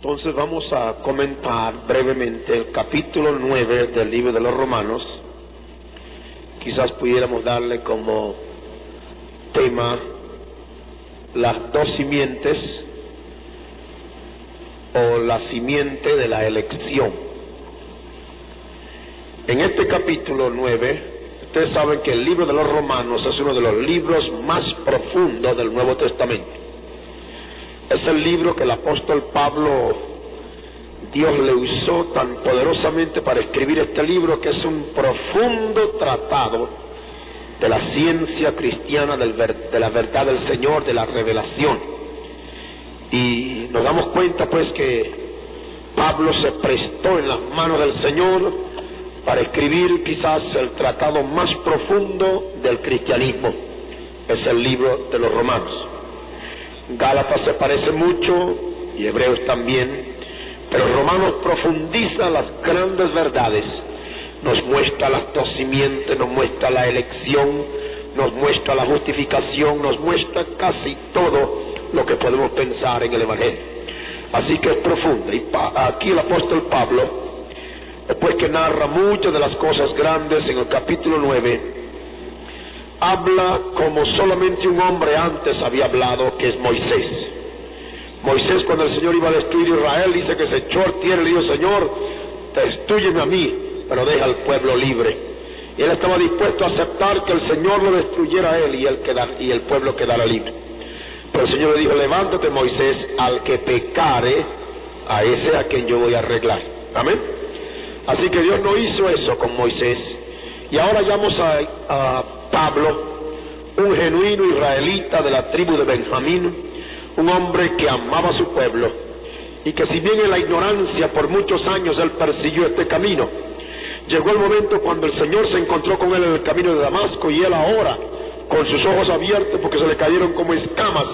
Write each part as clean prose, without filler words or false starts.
Entonces vamos a comentar brevemente el capítulo 9 del libro de los Romanos. Quizás pudiéramos darle como tema las dos simientes o la simiente de la elección. En este capítulo 9, ustedes saben que el libro de los Romanos es uno de los libros más profundos del Nuevo Testamento. Es el libro que el apóstol Pablo, Dios le usó tan poderosamente para escribir este libro, que es un profundo tratado de la ciencia cristiana, de la verdad del Señor, de la revelación. Y nos damos cuenta pues que Pablo se prestó en las manos del Señor para escribir quizás el tratado más profundo del cristianismo. Es el libro de los Romanos. Gálatas se parece mucho, y Hebreos también, pero Romanos profundiza las grandes verdades, nos muestra las dos simientes, nos muestra la elección, nos muestra la justificación, nos muestra casi todo lo que podemos pensar en el Evangelio. Así que es profundo. Y aquí el apóstol Pablo, después que narra muchas de las cosas grandes en el capítulo 9, habla como solamente un hombre antes había hablado, que es Moisés. Moisés, cuando el Señor iba a destruir Israel, dice que se echó a tierra y le dijo: Señor, destrúyeme a mí, pero deja al pueblo libre. Y él estaba dispuesto a aceptar que el Señor lo destruyera a él y el pueblo quedara libre. Pero el Señor le dijo: levántate, Moisés, al que pecare, a ese a quien yo voy a arreglar. Amén. Así que Dios no hizo eso con Moisés. Y ahora llamamos a Pablo, un genuino israelita de la tribu de Benjamín, un hombre que amaba a su pueblo, y que si bien en la ignorancia por muchos años él persiguió este camino, llegó el momento cuando el Señor se encontró con él en el camino de Damasco, y él ahora, con sus ojos abiertos porque se le cayeron como escamas,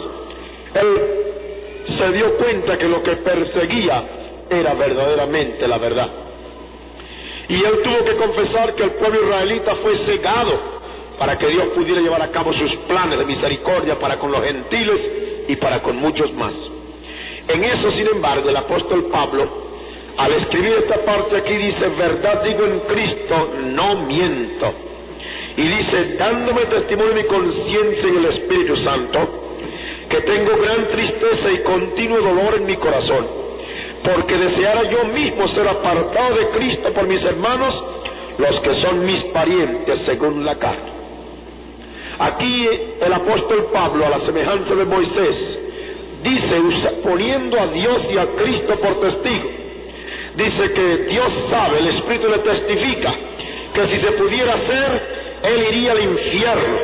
él se dio cuenta que lo que perseguía era verdaderamente la verdad. Y él tuvo que confesar que el pueblo israelita fue cegado para que Dios pudiera llevar a cabo sus planes de misericordia para con los gentiles y para con muchos más. En eso, sin embargo, el apóstol Pablo, al escribir esta parte aquí, dice: verdad digo en Cristo, no miento. Y dice: dándome testimonio de mi conciencia en el Espíritu Santo, que tengo gran tristeza y continuo dolor en mi corazón, porque deseara yo mismo ser apartado de Cristo por mis hermanos, los que son mis parientes según la carne. Aquí el apóstol Pablo, a la semejanza de Moisés, dice, poniendo a Dios y a Cristo por testigo, dice que Dios sabe, el Espíritu le testifica, que si se pudiera hacer, él iría al infierno,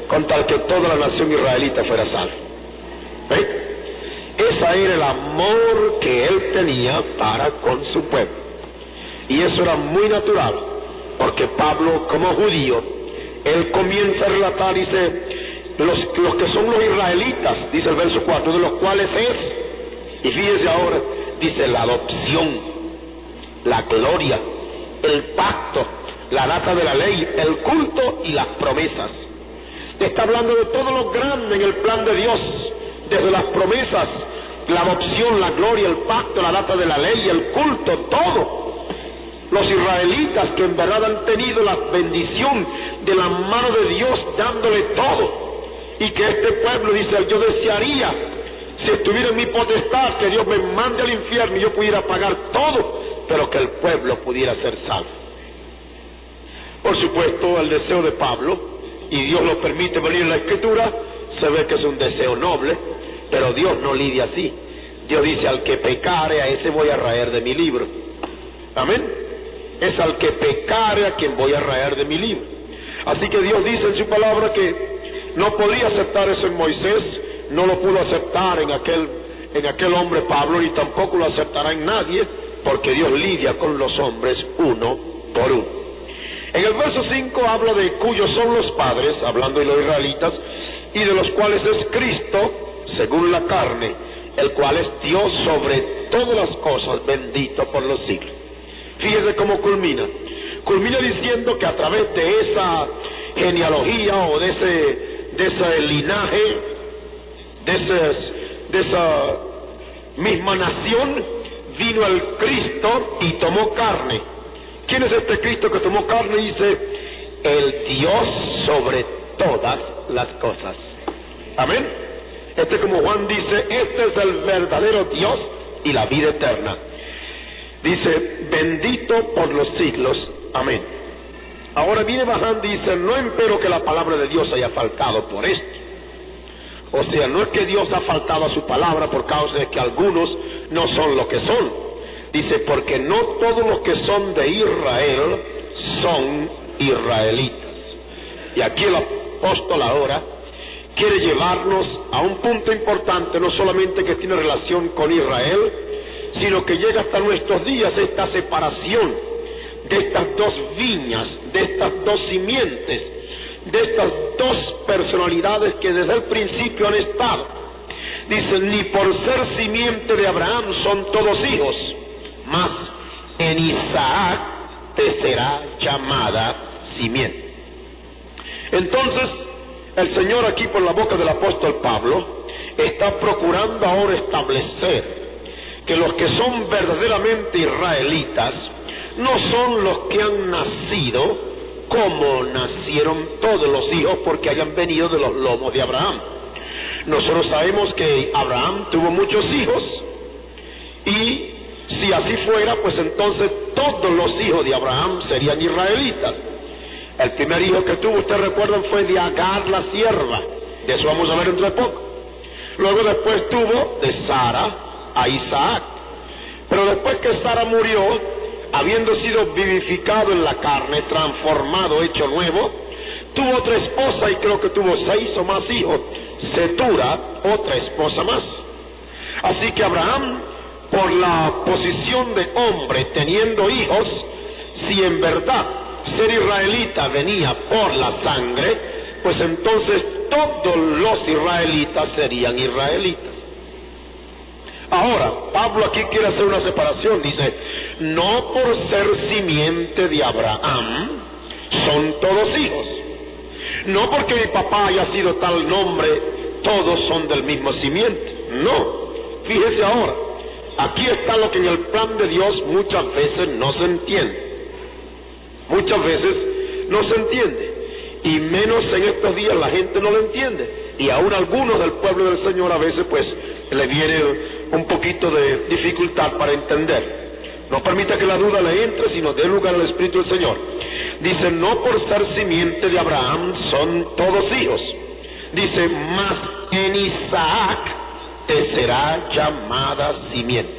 con tal que toda la nación israelita fuera salva. ¿Ve? Ese era el amor que él tenía para con su pueblo. Y eso era muy natural, porque Pablo, como judío, él comienza a relatar, dice, los que son los israelitas, dice el verso 4, de los cuales es, y fíjese ahora, dice la adopción, la gloria, el pacto, la data de la ley, el culto y las promesas. Está hablando de todo lo grande en el plan de Dios, desde las promesas, la adopción, la gloria, el pacto, la data de la ley, el culto, todo. Los israelitas que en verdad han tenido la bendición de la mano de Dios dándole todo. Y que este pueblo dice: yo desearía, si estuviera en mi potestad, que Dios me mande al infierno y yo pudiera pagar todo, pero que el pueblo pudiera ser salvo. Por supuesto, el deseo de Pablo, y Dios lo permite venir en la Escritura, se ve que es un deseo noble, pero Dios no lidia así. Dios dice: al que pecare, a ese voy a raer de mi libro. Amén. Es al que pecare a quien voy a raer de mi libro. Así que Dios dice en su palabra que no podía aceptar eso en Moisés, no lo pudo aceptar en aquel hombre Pablo, ni tampoco lo aceptará en nadie, porque Dios lidia con los hombres uno por uno. En el verso 5 habla de cuyos son los padres, hablando de los israelitas, y de los cuales es Cristo, según la carne, el cual es Dios sobre todas las cosas, bendito por los siglos. Fíjese cómo culmina. Culmina diciendo que a través de esa genealogía o de ese linaje, de esa misma nación, vino el Cristo y tomó carne. ¿Quién es este Cristo que tomó carne? Dice, el Dios sobre todas las cosas. Amén. Este, como Juan dice, este es el verdadero Dios y la vida eterna. Dice, bendito por los siglos. Amén. Ahora viene bajando y dice, no empero que la palabra de Dios haya faltado por esto. O sea, no es que Dios ha faltado a su palabra por causa de que algunos no son lo que son. Dice, porque no todos los que son de Israel son israelitas. Y aquí el apóstol ahora quiere llevarnos a un punto importante, no solamente que tiene relación con Israel, sino que llega hasta nuestros días esta separación de estas dos viñas, de estas dos simientes, de estas dos personalidades que desde el principio han estado. Dice, ni por ser simiente de Abraham son todos hijos, mas en Isaac te será llamada simiente. Entonces, el Señor aquí por la boca del apóstol Pablo está procurando ahora establecer que los que son verdaderamente israelitas no son los que han nacido como nacieron todos los hijos porque hayan venido de los lomos de Abraham. Nosotros sabemos que Abraham tuvo muchos hijos y si así fuera, pues entonces todos los hijos de Abraham serían israelitas. El primer hijo que tuvo, ustedes recuerdan, fue de Agar la sierva. De eso vamos a ver dentro de poco. Luego después tuvo de Sara a Isaac. Pero después que Sara murió, habiendo sido vivificado en la carne, transformado, hecho nuevo, tuvo otra esposa y creo que tuvo 6 o más hijos. Setura, otra esposa más. Así que Abraham, por la posición de hombre, teniendo hijos, si en verdad ser israelita venía por la sangre, pues entonces todos los israelitas serían israelitas. Ahora, Pablo aquí quiere hacer una separación, dice, no por ser simiente de Abraham son todos hijos. No porque mi papá haya sido tal nombre, todos son del mismo simiente. No, fíjese ahora, aquí está lo que en el plan de Dios muchas veces no se entiende. Muchas veces no se entiende, y menos en estos días la gente no lo entiende, y aún algunos del pueblo del Señor a veces pues le viene un poquito de dificultad para entender. No permita que la duda le entre, sino dé lugar al Espíritu del Señor. Dice, no por ser simiente de Abraham son todos hijos. Dice, mas en Isaac te será llamada simiente.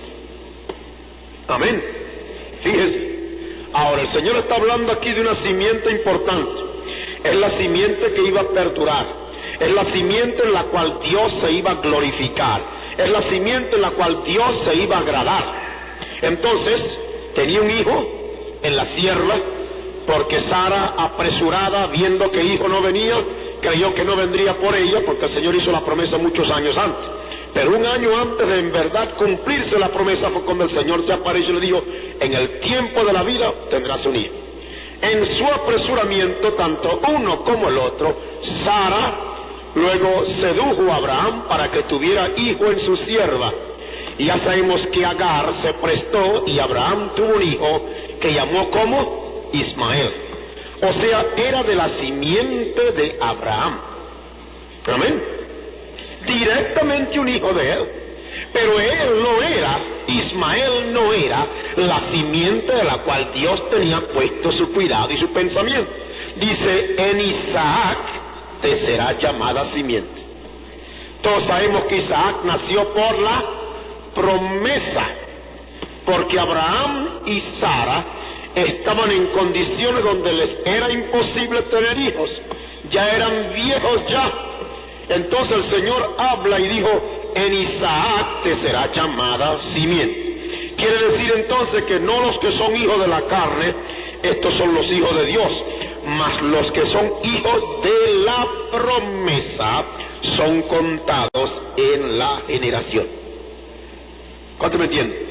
Amén. Fíjese. Ahora, el Señor está hablando aquí de una simiente importante. Es la simiente que iba a perdurar. Es la simiente en la cual Dios se iba a glorificar. Es la simiente en la cual Dios se iba a agradar. Entonces, tenía un hijo en la sierva, porque Sara, apresurada, viendo que hijo no venía, creyó que no vendría por ella, porque el Señor hizo la promesa muchos años antes. Pero un año antes de en verdad cumplirse la promesa fue cuando el Señor se apareció y le dijo, en el tiempo de la vida tendrás un hijo. En su apresuramiento, tanto uno como el otro, Sara luego sedujo a Abraham para que tuviera hijo en su sierva. Y ya sabemos que Agar se prestó y Abraham tuvo un hijo que llamó como Ismael. O sea, era de la simiente de Abraham. Amén. Directamente un hijo de él. Pero él no era, Ismael no era la simiente de la cual Dios tenía puesto su cuidado y su pensamiento. Dice, en Isaac te será llamada simiente. Todos sabemos que Isaac nació por la promesa, porque Abraham y Sara estaban en condiciones donde les era imposible tener hijos, ya eran viejos ya. Entonces el Señor habla y dijo, en Isaac te será llamada simiente. Quiere decir entonces que no los que son hijos de la carne, estos son los hijos de Dios, mas los que son hijos de la promesa son contados en la generación. ¿Cuánto me entienden?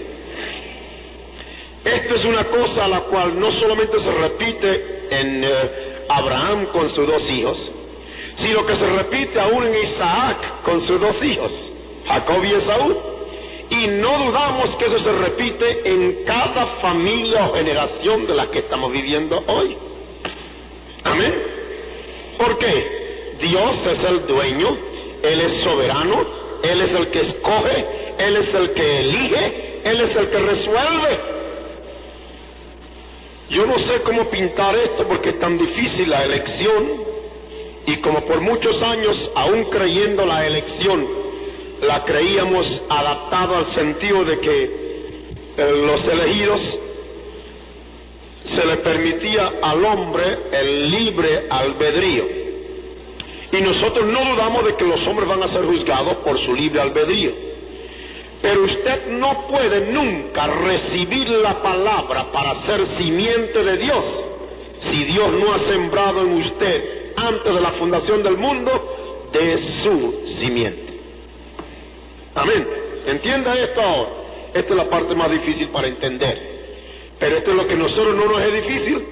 Esta es una cosa a la cual no solamente se repite en Abraham con sus 2 hijos, sino que se repite aún en Isaac con sus 2 hijos, Jacob y Esaú. Y no dudamos que eso se repite en cada familia o generación de la que estamos viviendo hoy. Amén. ¿Por qué? Dios es el dueño, Él es soberano, Él es el que escoge, Él es el que elige, Él es el que resuelve. Yo no sé cómo pintar esto porque es tan difícil la elección, y como por muchos años, aún creyendo la elección, la creíamos adaptada al sentido de que los elegidos se le permitía al hombre el libre albedrío. Y nosotros no dudamos de que los hombres van a ser juzgados por su libre albedrío. Pero usted no puede nunca recibir la palabra para ser simiente de Dios si Dios no ha sembrado en usted antes de la fundación del mundo de su simiente. Amén. ¿Entienda esto ahora? Esta es la parte más difícil para entender. Pero esto es lo que a nosotros no nos es difícil,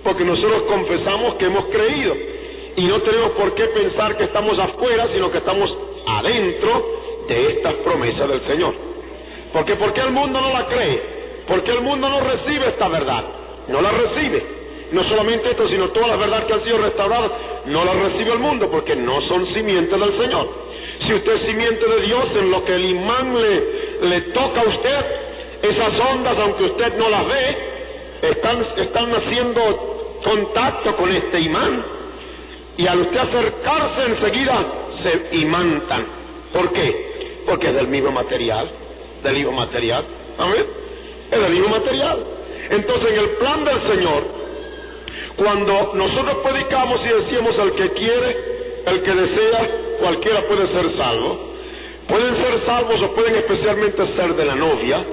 porque nosotros confesamos que hemos creído. Y no tenemos por qué pensar que estamos afuera, sino que estamos adentro de estas promesas del Señor. Porque ¿por qué el mundo no la cree? ¿Por qué el mundo no recibe esta verdad? No la recibe. No solamente esto, sino todas las verdades que han sido restauradas, no las recibe el mundo, porque no son simientes del Señor. Si usted es simiente de Dios, en lo que el imán le toca a usted, esas ondas, aunque usted no las ve, están haciendo contacto con este imán. Y al usted acercarse enseguida, se imantan. ¿Por qué? Porque es del mismo material. Del mismo material. ¿Amén? Es del mismo material. Entonces, en el plan del Señor, cuando nosotros predicamos y decimos al que quiere, el que desea, cualquiera puede ser salvo. Pueden ser salvos o pueden especialmente ser de la novia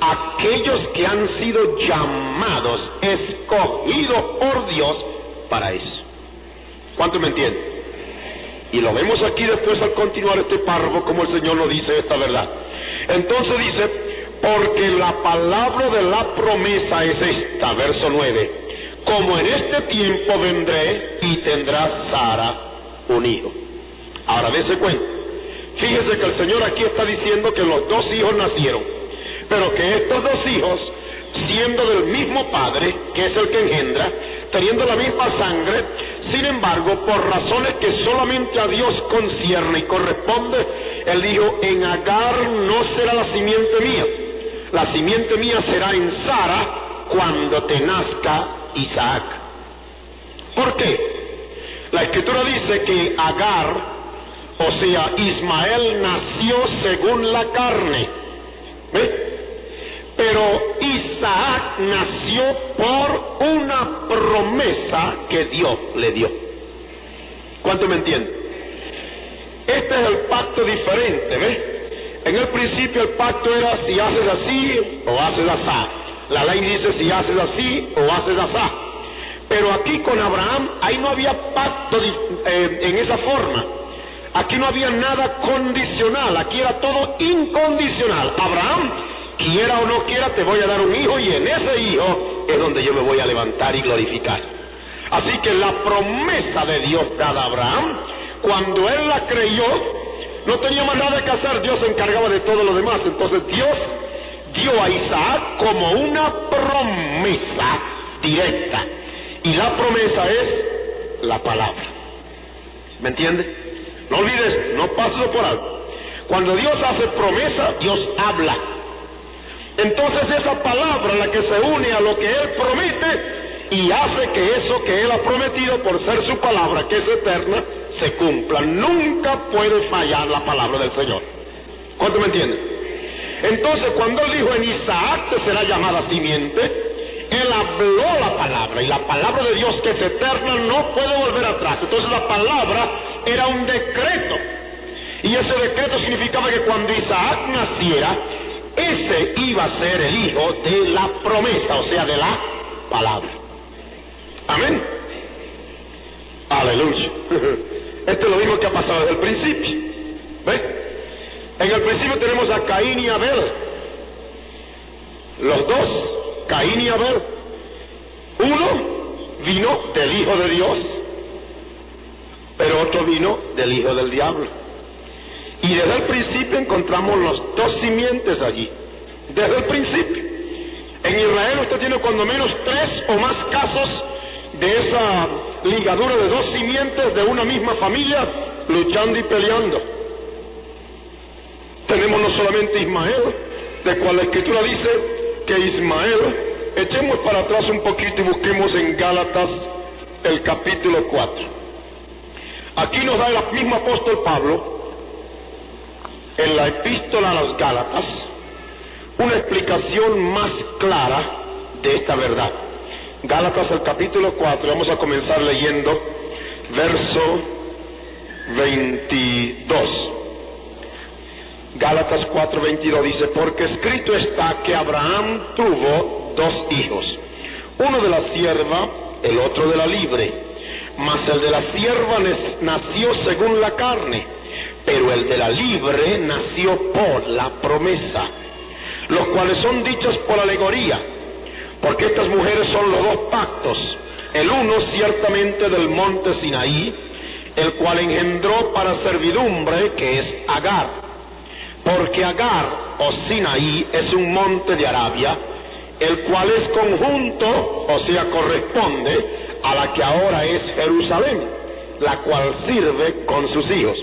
aquellos que han sido llamados, escogidos por Dios para eso. ¿Cuántos me entienden? Y lo vemos aquí después al continuar este párrafo, como el Señor nos dice esta verdad. Entonces dice, porque la palabra de la promesa es esta, verso 9. Como en este tiempo vendré y tendrá Sara un hijo. Ahora dése cuenta. Fíjese que el Señor aquí está diciendo que los dos hijos nacieron, pero que estos dos hijos, siendo del mismo padre, que es el que engendra, teniendo la misma sangre, sin embargo, por razones que solamente a Dios concierne y corresponde, Él dijo, en Agar no será la simiente mía, la simiente mía será en Sara cuando te nazca Isaac. ¿Por qué? La Escritura dice que Agar, o sea, Ismael nació según la carne, ¿ve? Pero Isaac nació por una promesa que Dios le dio. ¿Cuánto me entienden? Este es el pacto diferente, ¿ves? En el principio el pacto era si haces así o haces asá. La ley dice si haces así o haces asá. Pero aquí con Abraham, ahí no había pacto en esa forma. Aquí no había nada condicional, aquí era todo incondicional. Abraham, quiera o no quiera, te voy a dar un hijo y en ese hijo es donde yo me voy a levantar y glorificar. Así que la promesa de Dios dada a Abraham, cuando él la creyó, no tenía más nada que hacer, Dios se encargaba de todo lo demás. Entonces Dios dio a Isaac como una promesa directa. Y la promesa es la palabra. ¿Me entiende? No olvides, no pases por algo. Cuando Dios hace promesa, Dios habla. Entonces esa palabra la que se une a lo que Él promete y hace que eso que Él ha prometido por ser su palabra, que es eterna, se cumpla. Nunca puede fallar la palabra del Señor. ¿Cuánto me entienden? Entonces cuando Él dijo en Isaac te será llamada simiente, Él habló la palabra, y la palabra de Dios que es eterna no puede volver atrás. Entonces la palabra era un decreto, y ese decreto significaba que cuando Isaac naciera, ese iba a ser el hijo de la promesa, o sea, de la palabra. Amén. Aleluya. Esto es lo mismo que ha pasado desde el principio. ¿Ves? En el principio tenemos a Caín y Abel. Los dos, Caín y Abel. Uno vino del Hijo de Dios, pero otro vino del hijo del diablo. Y desde el principio encontramos los dos simientes allí. Desde el principio. En Israel usted tiene cuando menos 3 o más casos de esa ligadura de dos simientes de una misma familia luchando y peleando. Tenemos no solamente Ismael, de cual la Escritura dice que Ismael, echemos para atrás un poquito y busquemos en Gálatas el capítulo 4. Aquí nos da el mismo apóstol Pablo, en la epístola a los Gálatas, una explicación más clara de esta verdad. Gálatas el capítulo 4, vamos a comenzar leyendo verso 22. Gálatas 4:22 dice, porque escrito está que Abraham tuvo 2 hijos, uno de la sierva, el otro de la libre, mas el de la sierva nació según la carne, pero el de la libre nació por la promesa, los cuales son dichos por alegoría, porque estas mujeres son los 2 pactos, el uno ciertamente del monte Sinaí, el cual engendró para servidumbre, que es Agar, porque Agar o Sinaí es un monte de Arabia, el cual es conjunto, o sea, corresponde a la que ahora es Jerusalén, la cual sirve con sus hijos.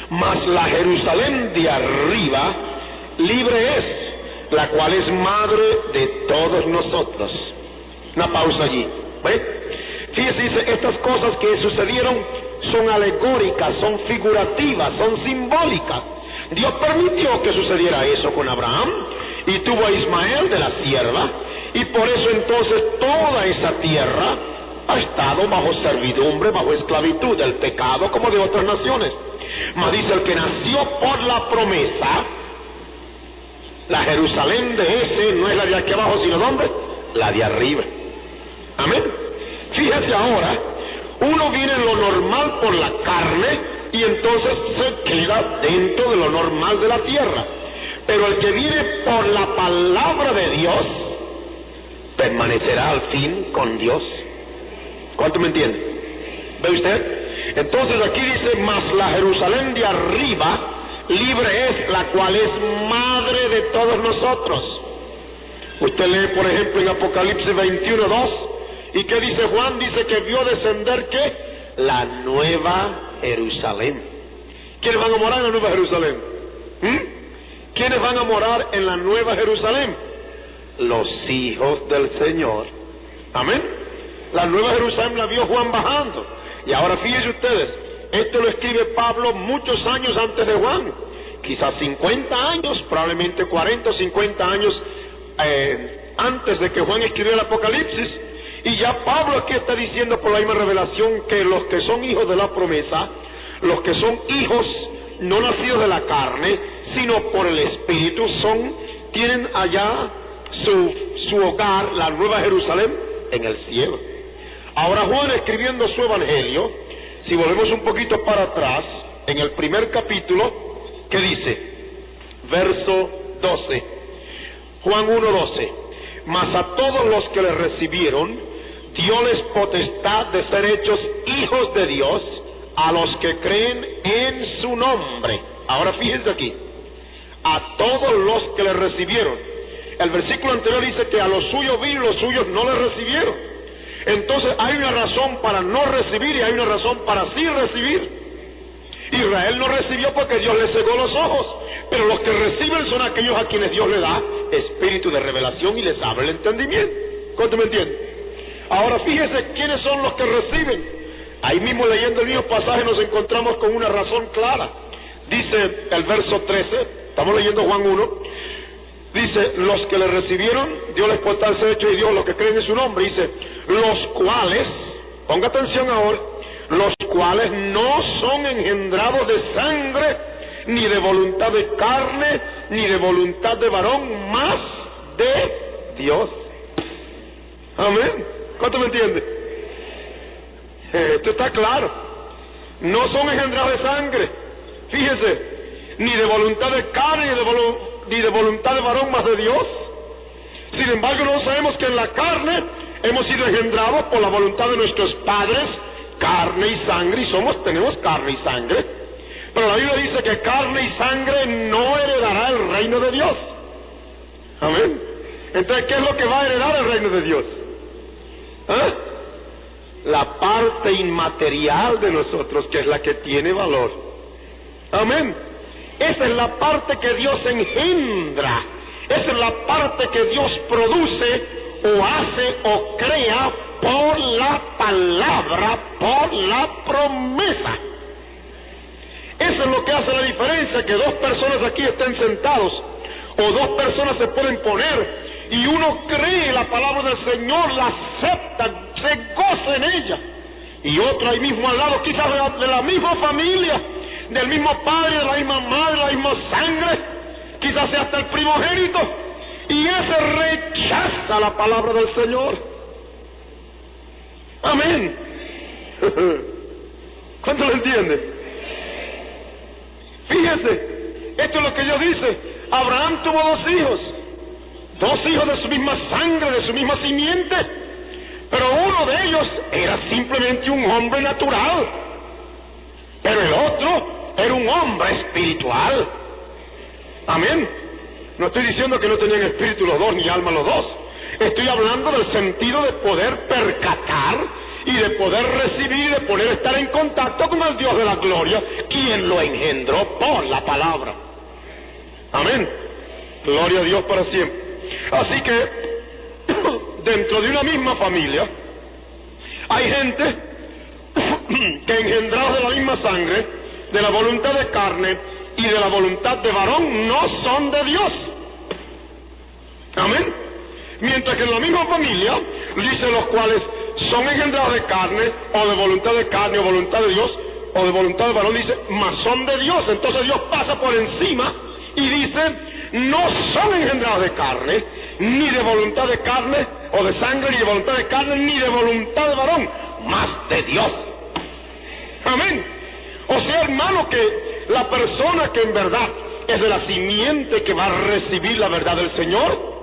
Mas la Jerusalén de arriba libre es, la cual es madre de todos nosotros. Una pausa allí. ¿Ve? Fíjese, dice, estas cosas que sucedieron son alegóricas, son figurativas, son simbólicas. Dios permitió que sucediera eso con Abraham y tuvo a Ismael de la sierva, y por eso entonces toda esa tierra ha estado bajo servidumbre, bajo esclavitud del pecado como de otras naciones. Mas dice, el que nació por la promesa, la Jerusalén de ese no es la de aquí abajo, sino ¿dónde? La de arriba. Amén. Fíjese ahora, uno viene en lo normal por la carne y entonces se queda dentro de lo normal de la tierra. Pero el que viene por la palabra de Dios permanecerá al fin con Dios. ¿Cuánto me entiende? ¿Ve usted? Entonces aquí dice, mas la Jerusalén de arriba libre es, la cual es madre de todos nosotros. Usted lee, por ejemplo, en Apocalipsis 21:2, ¿y qué dice Juan? Dice que vio descender, ¿qué? La nueva Jerusalén. ¿Quiénes van a morar en la nueva Jerusalén? ¿Quiénes van a morar en la nueva Jerusalén? Los hijos del Señor. Amén. La nueva Jerusalén la vio Juan bajando. Y ahora fíjense ustedes, esto lo escribe Pablo muchos años antes de Juan. Quizás 50 años, probablemente 40 o 50 años antes de que Juan escribiera el Apocalipsis. Y ya Pablo aquí está diciendo por la misma revelación que los que son hijos de la promesa, los que son hijos no nacidos de la carne, sino por el Espíritu, tienen allá su hogar, la nueva Jerusalén, en el cielo. Ahora Juan, escribiendo su evangelio, si volvemos un poquito para atrás, en el primer capítulo, ¿qué dice? Verso 12. Juan 1:12. Mas a todos los que le recibieron, dióles potestad de ser hechos hijos de Dios, a los que creen en su nombre. Ahora fíjense aquí, a todos los que le recibieron. El versículo anterior dice que a los suyos vino y los suyos no le recibieron. Entonces hay una razón para no recibir y hay una razón para sí recibir. Israel no recibió porque Dios le cegó los ojos, pero los que reciben son aquellos a quienes Dios le da espíritu de revelación y les abre el entendimiento. ¿Cuánto me entienden? Ahora fíjese quiénes son los que reciben. Ahí mismo, leyendo el mismo pasaje, nos encontramos con una razón clara. Dice el verso 13, estamos leyendo Juan 1, dice, los que le recibieron, Dios les potestad de ser hecho y Dios, los que creen en su nombre, dice, los cuales, ponga atención ahora, los cuales no son engendrados de sangre, ni de voluntad de carne, ni de voluntad de varón, más de Dios. Amén. ¿Cuánto me entiende? Esto está claro. No son engendrados de sangre, fíjese, ni de voluntad de carne, ni de voluntad de varón, más de Dios. Sin embargo, no sabemos que en la carne hemos sido engendrados por la voluntad de nuestros padres, carne y sangre, y tenemos carne y sangre. Pero la Biblia dice que carne y sangre no heredará el reino de Dios. Amén. Entonces, ¿qué es lo que va a heredar el reino de Dios? La parte inmaterial de nosotros, que es la que tiene valor. Amén. Esa es la parte que Dios engendra. Esa es la parte que Dios produce o hace o crea por la palabra, por la promesa. Eso es lo que hace la diferencia, que dos personas aquí estén sentados o dos personas se pueden poner y uno cree la palabra del Señor, la acepta, se goza en ella, y otro ahí mismo al lado, quizás de la misma familia, del mismo padre, de la misma madre, de la misma sangre, quizás sea hasta el primogénito, y ese rechaza la palabra del Señor. Amén. ¿Cuánto lo entiende? Fíjese, esto es lo que Dios dice. Abraham tuvo dos hijos de su misma sangre, de su misma simiente, pero uno de ellos era simplemente un hombre natural, pero el otro era un hombre espiritual. Amén. No estoy diciendo que no tenían espíritu los dos, ni alma los dos. Estoy hablando del sentido de poder percatar y de poder recibir y de poder estar en contacto con el Dios de la gloria, quien lo engendró por la palabra. Amén. Gloria a Dios para siempre. Así que, dentro de una misma familia, hay gente que engendrados de la misma sangre, de la voluntad de carne y de la voluntad de varón, no son de Dios. Amén. Mientras que en la misma familia, dice los cuales son engendrados de carne, o de voluntad de carne, o voluntad de Dios, o de voluntad de varón, dice, mas son de Dios. Entonces Dios pasa por encima y dice, no son engendrados de carne, ni de voluntad de carne, o de sangre, ni de voluntad de carne, ni de voluntad de varón, mas de Dios. Amén. O sea, hermano, que la persona que en verdad es de la simiente que va a recibir la verdad del Señor,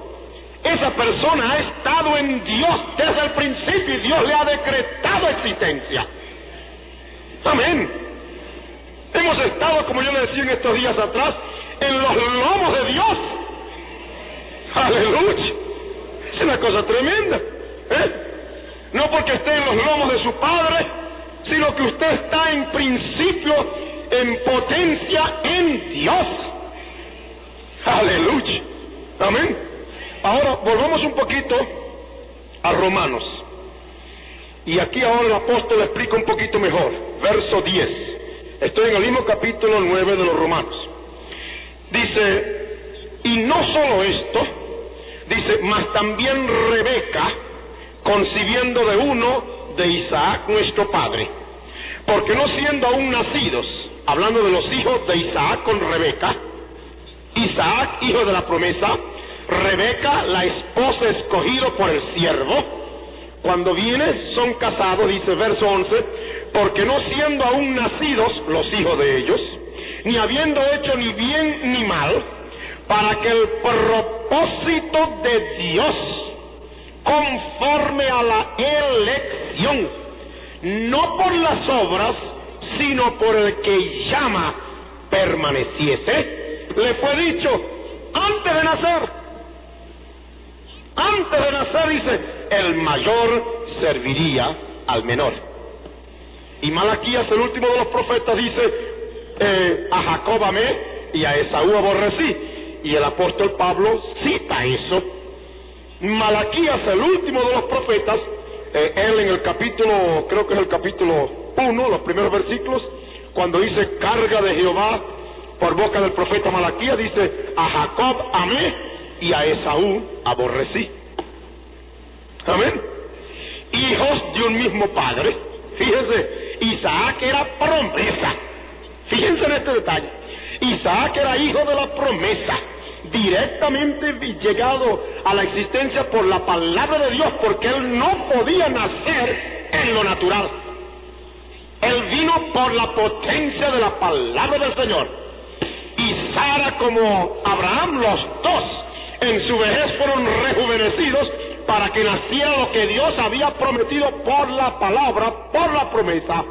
esa persona ha estado en Dios desde el principio y Dios le ha decretado existencia. Amén. Hemos estado, como yo le decía en estos días atrás, en los lomos de Dios. Aleluya. Es una cosa tremenda. No porque esté en los lomos de su Padre, sino que usted está en principio, en potencia en Dios. Aleluya. Amén. Ahora volvamos un poquito a Romanos. Y aquí ahora el apóstol explica un poquito mejor. Verso 10. Estoy en el mismo capítulo 9 de los Romanos. Dice, y no solo esto, dice, mas también Rebeca, concibiendo de uno de Isaac nuestro padre, porque no siendo aún nacidos, hablando de los hijos de Isaac con Rebeca, Isaac, hijo de la promesa, Rebeca, la esposa escogido por el siervo, cuando viene son casados, dice verso 11, porque no siendo aún nacidos los hijos de ellos, ni habiendo hecho ni bien ni mal, para que el propósito de Dios, conforme a la elección, no por las obras, sino por el que llama, permaneciese, le fue dicho antes de nacer. Antes de nacer, dice, el mayor serviría al menor. Y Malaquías, el último de los profetas, dice, a Jacob amé y a Esaú aborrecí. Y el apóstol Pablo cita eso. Malaquías, el último de los profetas, él en el capítulo, creo que es el capítulo 1, los primeros versículos, cuando dice carga de Jehová por boca del profeta Malaquías, dice, a Jacob amé y a Esaú aborrecí. Amén. Hijos de un mismo padre. Fíjense, Isaac era promesa. Fíjense en este detalle. Isaac era hijo de la promesa, directamente llegado a la existencia por la palabra de Dios, porque él no podía nacer en lo natural. Él vino por la potencia de la palabra del Señor. Y Sara como Abraham, los dos en su vejez fueron rejuvenecidos para que naciera lo que Dios había prometido por la palabra, por la promesa,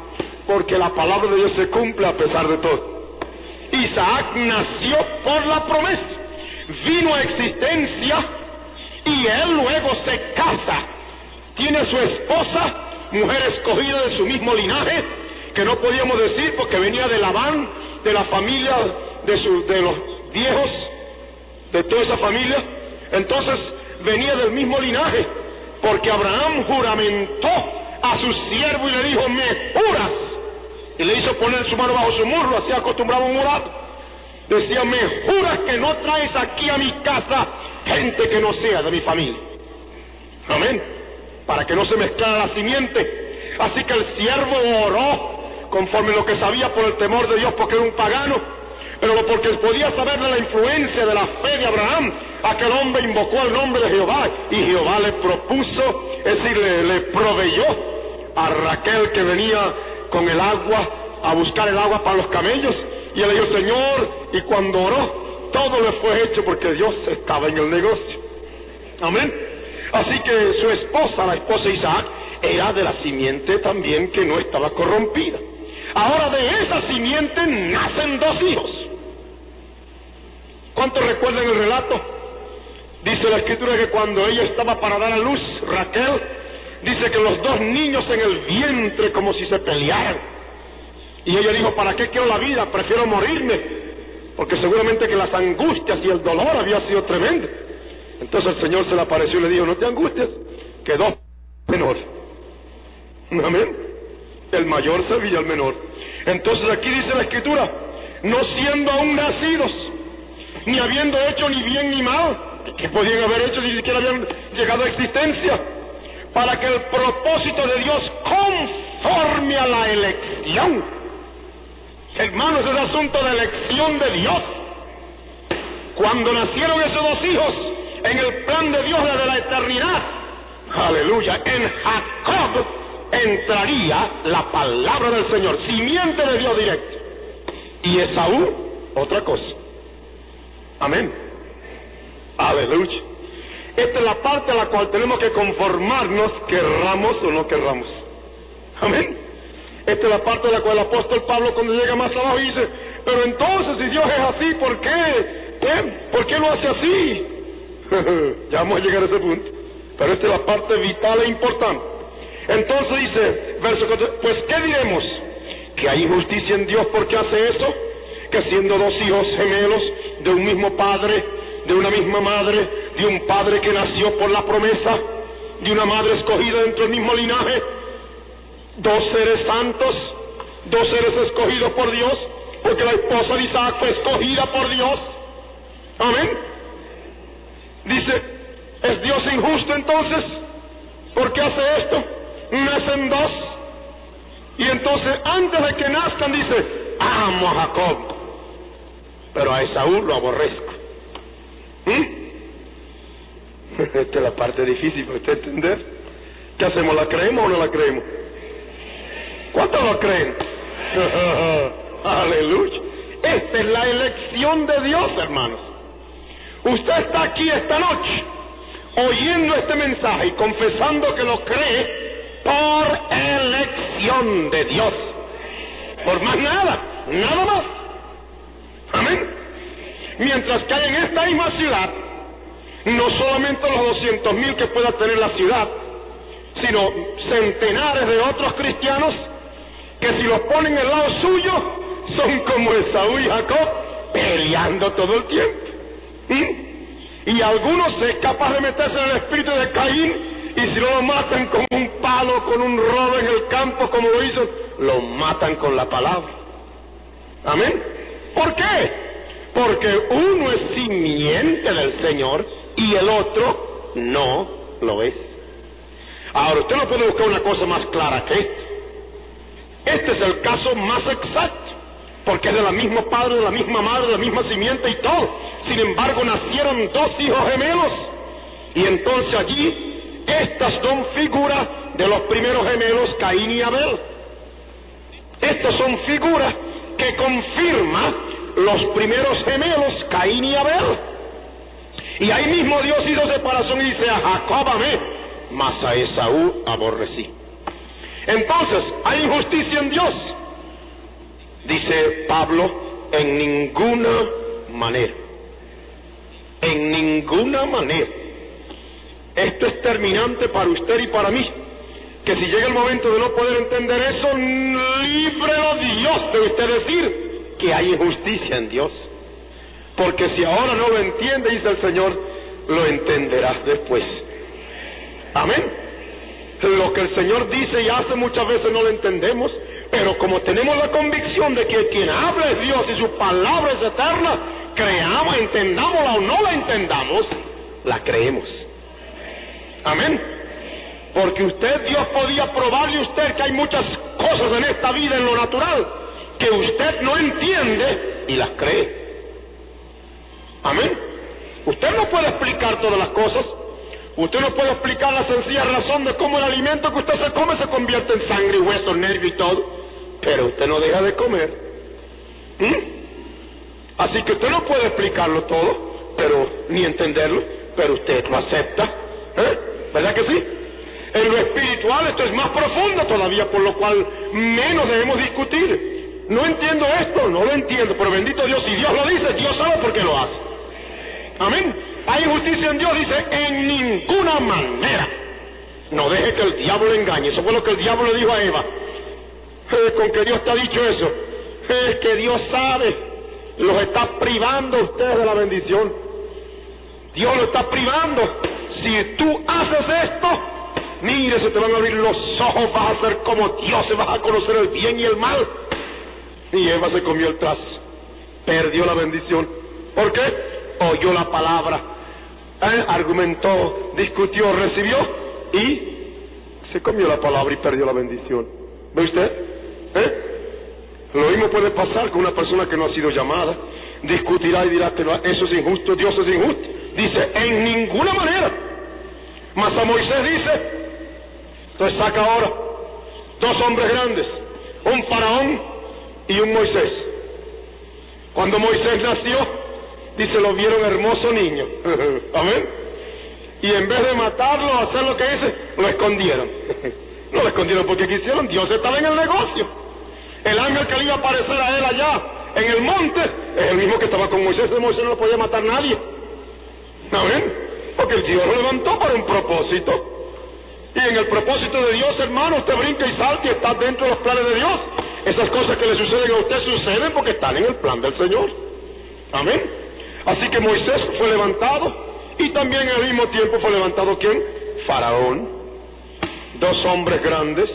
porque la palabra de Dios se cumple a pesar de todo. Isaac nació por la promesa, vino a existencia y él luego se casa. Tiene su esposa, mujer escogida de su mismo linaje, que no podíamos decir porque venía de Labán, de la familia de los viejos, de toda esa familia. Entonces venía del mismo linaje, porque Abraham juramentó a su siervo y le dijo: ¿me juras? Y le hizo poner su mano bajo su muslo, así acostumbraba un mulato. Decía: ¿me juras que no traes aquí a mi casa gente que no sea de mi familia? Amén. Para que no se mezclara la simiente. Así que el siervo oró conforme lo que sabía por el temor de Dios, porque era un pagano, pero porque podía saber de la influencia de la fe de Abraham. Aquel hombre invocó el nombre de Jehová y Jehová le propuso, es decir, le proveyó a Raquel, que venía con el agua, a buscar el agua para los camellos, y él le dijo: Señor, y cuando oró, todo le fue hecho porque Dios estaba en el negocio. Amén. Así que su esposa, la esposa de Isaac, era de la simiente también que no estaba corrompida. Ahora de esa simiente nacen dos hijos. ¿Cuántos recuerdan el relato? Dice la escritura que cuando ella estaba para dar a luz, Raquel, dice que los dos niños en el vientre como si se pelearan. Y ella dijo: ¿para qué quiero la vida? Prefiero morirme. Porque seguramente que las angustias y el dolor había sido tremendo. Entonces el Señor se le apareció y le dijo: no te angusties, quedó menor. Amén. El mayor servía al menor. Entonces aquí dice la escritura: no siendo aún nacidos, ni habiendo hecho ni bien ni mal, que podían haber hecho, ni siquiera habían llegado a existencia, para que el propósito de Dios conforme a la elección. Hermanos, es asunto de elección de Dios. Cuando nacieron esos dos hijos, en el plan de Dios desde la eternidad, aleluya, en Jacob entraría la palabra del Señor, simiente de Dios directo, y Esaú otra cosa. Amén. Aleluya. Esta es la parte a la cual tenemos que conformarnos, querramos o no querramos. Amén. Esta es la parte a la cual el apóstol Pablo, cuando llega más abajo, dice: pero entonces, si Dios es así, ¿por qué? ¿Por qué lo hace así? Ya vamos a llegar a ese punto. Pero esta es la parte vital e importante. Entonces dice, verso 4, pues ¿qué diremos? ¿Que hay injusticia en Dios porque hace eso? Que siendo dos hijos gemelos de un mismo padre, de una misma madre, de un padre que nació por la promesa, de una madre escogida dentro del mismo linaje, dos seres santos, dos seres escogidos por Dios, porque la esposa de Isaac fue escogida por Dios. Amén. Dice, ¿es Dios injusto entonces? ¿Por qué hace esto? Nacen dos, y entonces antes de que nazcan dice: amo a Jacob, pero a Esaú lo aborrezco. Esta es la parte difícil para usted entender. ¿Qué hacemos? ¿La creemos o no la creemos? ¿Cuántos lo creen? Aleluya. Esta es la elección de Dios, hermanos. Usted está aquí esta noche oyendo este mensaje y confesando que lo cree por elección de Dios. Por más nada, nada más. Amén. Mientras que hay en esta misma ciudad, no solamente los 200,000 que pueda tener la ciudad, sino centenares de otros cristianos que si los ponen al lado suyo, son como Esaú y Jacob, peleando todo el tiempo. Y algunos es capaz de meterse en el espíritu de Caín, y si no lo matan con un palo, con un rodo en el campo, como lo hizo, lo matan con la palabra. Amén. ¿Por qué? Porque uno es simiente del Señor y el otro no lo es. Ahora, usted no puede buscar una cosa más clara que esta. Este es el caso más exacto, porque es de la misma padre, de la misma madre, de la misma simiente y todo. Sin embargo, nacieron dos hijos gemelos, y entonces allí, estas son figuras de los primeros gemelos, Caín y Abel. Estas son figuras que confirman los primeros gemelos, Caín y Abel. Y ahí mismo Dios hizo separación y dice: a Jacob amé, mas a Esaú aborrecí. Entonces, ¿hay injusticia en Dios? Dice Pablo, en ninguna manera. En ninguna manera. Esto es terminante para usted y para mí. Que si llega el momento de no poder entender eso, líbrelo Dios de usted decir que hay injusticia en Dios. Porque si ahora no lo entiende, dice el Señor, lo entenderás después. Amén. Lo que el Señor dice y hace muchas veces no lo entendemos, pero como tenemos la convicción de que quien habla es Dios y su palabra es eterna, creamos, entendámosla o no la entendamos, la creemos. Amén. Porque Dios podía probarle a usted que hay muchas cosas en esta vida, en lo natural, que usted no entiende y las cree. Amén. Usted no puede explicar todas las cosas. Usted no puede explicar la sencilla razón de cómo el alimento que usted se come se convierte en sangre, hueso, nervio y todo. Pero usted no deja de comer. Así que usted no puede explicarlo todo, pero ni entenderlo, pero usted lo acepta. ¿Verdad que sí? En lo espiritual esto es más profundo todavía, por lo cual menos debemos discutir. No entiendo esto, no lo entiendo, pero bendito Dios, si Dios lo dice, Dios sabe por qué lo hace. Amén. Hay injusticia en Dios, dice, en ninguna manera. No deje que el diablo le engañe. Eso fue lo que el diablo le dijo a Eva. Con que Dios te ha dicho eso. Es que Dios sabe, los está privando a ustedes de la bendición. Dios lo está privando. Si tú haces esto, mire, se te van a abrir los ojos, vas a ser como Dios, se vas a conocer el bien y el mal. Y Eva se comió el trazo, perdió la bendición. ¿Por qué? Oyó la palabra, argumentó, discutió, recibió y se comió la palabra y perdió la bendición. ¿Ve usted? Lo mismo puede pasar con una persona que no ha sido llamada. Discutirá y dirá que eso es injusto, Dios es injusto. Dice, en ninguna manera. Mas a Moisés dice, entonces saca ahora dos hombres grandes, un faraón y un Moisés. Cuando Moisés nació, dice, lo vieron hermoso niño. Amén. Y en vez de matarlo, hacer lo que dice, lo escondieron. No lo escondieron porque quisieron, Dios estaba en el negocio. El ángel que le iba a aparecer a él allá, en el monte, es el mismo que estaba con Moisés. Moisés no lo podía matar nadie. Amén. Porque Dios lo levantó para un propósito. Y en el propósito de Dios, hermano, usted brinca y salta y está dentro de los planes de Dios. Esas cosas que le suceden a usted suceden porque están en el plan del Señor. Amén. Así que Moisés fue levantado y también al mismo tiempo fue levantado ¿quién? Faraón. Dos hombres grandes,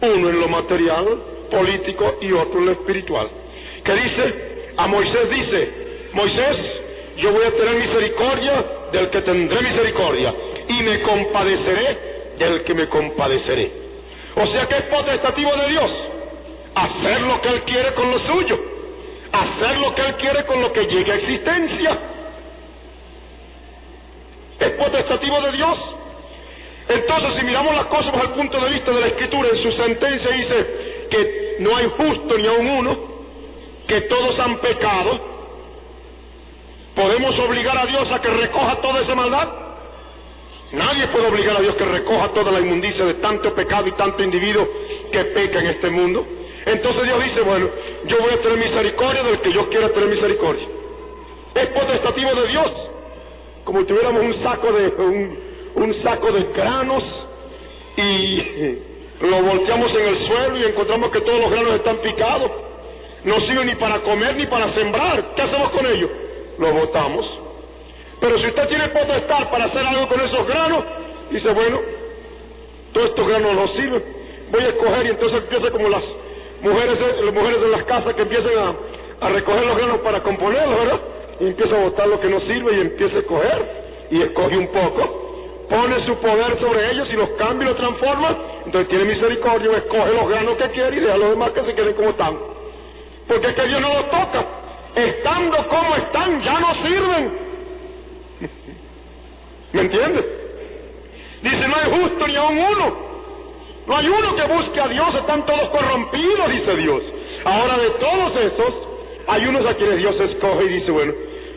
uno en lo material, político y otro en lo espiritual. Que dice, a Moisés dice, Moisés, yo voy a tener misericordia del que tendré misericordia y me compadeceré del que me compadeceré. O sea que es potestativo de Dios hacer lo que Él quiere con lo suyo, hacer lo que Él quiere con lo que llegue a existencia. Es potestativo de Dios. Entonces, si miramos las cosas desde el punto de vista de la Escritura, en su sentencia dice que no hay justo ni aun uno, que todos han pecado. ¿Podemos obligar a Dios a que recoja toda esa maldad? Nadie puede obligar a Dios que recoja toda la inmundicia de tanto pecado y tanto individuo que peca en este mundo. Entonces Dios dice, bueno, yo voy a tener misericordia del que yo quiera tener misericordia. Es potestativo de Dios. Como si tuviéramos un saco de granos y lo volteamos en el suelo y encontramos que todos los granos están picados. No sirven ni para comer ni para sembrar. ¿Qué hacemos con ellos? Lo botamos. Pero si usted tiene potestad para hacer algo con esos granos, dice, bueno, todos estos granos no sirven, voy a escoger, y entonces empieza como las mujeres de las casas que empiezan a recoger los granos para componerlos, ¿verdad? Y empieza a botar lo que no sirve y empieza a escoger, y escoge un poco, pone su poder sobre ellos y los cambia y los transforma. Entonces tiene misericordia, escoge los granos que quiere y deja a los demás que se queden como están. Porque es que Dios no los toca. Estando como están, ya no sirven. ¿Me entiendes? Dice, no hay justo ni aun uno. No hay uno que busque a Dios, están todos corrompidos, dice Dios. Ahora, de todos esos, hay unos a quienes Dios escoge y dice, bueno,